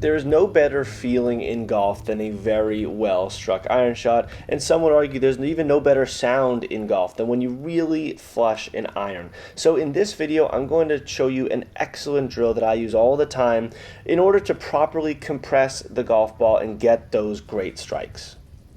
There is no better feeling in golf than a very well struck iron shot, and some would argue there's even no better sound in golf than when you really flush an iron. So in this video, I'm going to show you an excellent drill that I use all the time in order to properly compress the golf ball and get those great strikes.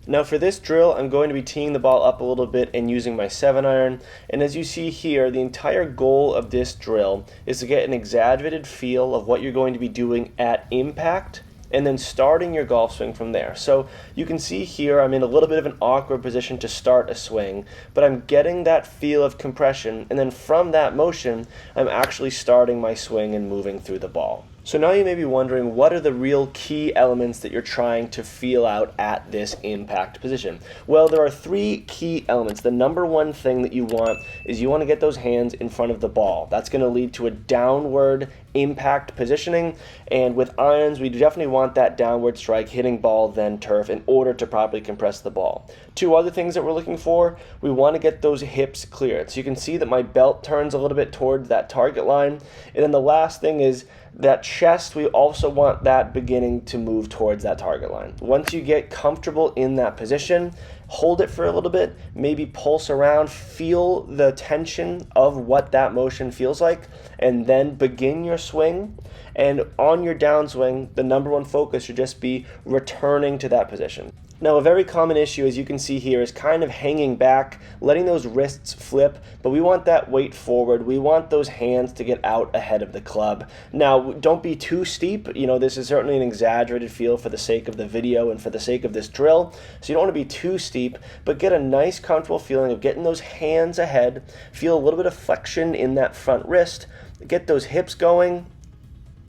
Now for this drill, I'm going to be teeing the ball up a little bit and using my 7-iron, and as you see here, the entire goal of this drill is to get an exaggerated feel of what you're going to be doing at impact and then starting your golf swing from there. So you can see here I'm in a little bit of an awkward position to start a swing, but I'm getting that feel of compression, and then from that motion I'm actually starting my swing and moving through the ball. So now you may be wondering, what are the real key elements that you're trying to feel out at this impact position? Well, there are 3 key elements. The number one thing that you want is you want to get those hands in front of the ball. That's going to lead to a downward impact positioning, and with irons we definitely want that downward strike hitting ball then turf in order to properly compress the ball. 2 other things that we're looking for: we want to get those hips cleared. So you can see that my belt turns a little bit towards that target line, and then the last thing is that chest, we also want that beginning to move towards that target line. Once you get comfortable in that position, hold it for a little bit, maybe pulse around, feel the tension of what that motion feels like, and then begin your swing. And on your downswing, the number one focus should just be returning to that position. Now, a very common issue, as you can see here, is kind of hanging back, letting those wrists flip, but we want that weight forward. We want those hands to get out ahead of the club. Now, don't be too steep. This is certainly an exaggerated feel for the sake of the video and for the sake of this drill, so you don't want to be too steep, but get a nice, comfortable feeling of getting those hands ahead, feel a little bit of flexion in that front wrist, get those hips going,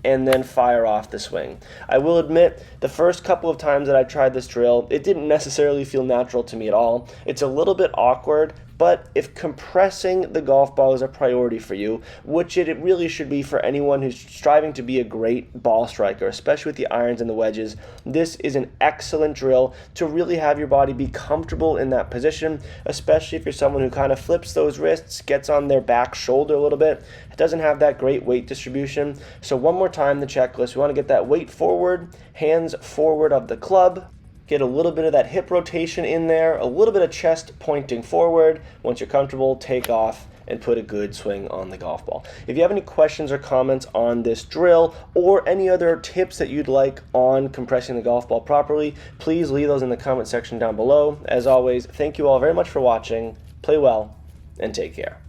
and then fire off the swing. I will admit, the first couple of times that I tried this drill, it didn't necessarily feel natural to me at all. It's a little bit awkward, but if compressing the golf ball is a priority for you, which it really should be for anyone who's striving to be a great ball striker, especially with the irons and the wedges, this is an excellent drill to really have your body be comfortable in that position, especially if you're someone who kind of flips those wrists, gets on their back shoulder a little bit. It doesn't have that great weight distribution. So one more time, the checklist: we want to get that weight forward, hands forward of the club, get a little bit of that hip rotation in there, a little bit of chest pointing forward. Once you're comfortable, take off and put a good swing on the golf ball. If you have any questions or comments on this drill or any other tips that you'd like on compressing the golf ball properly, please leave those in the comment section down below. As always, thank you all very much for watching. Play well and take care.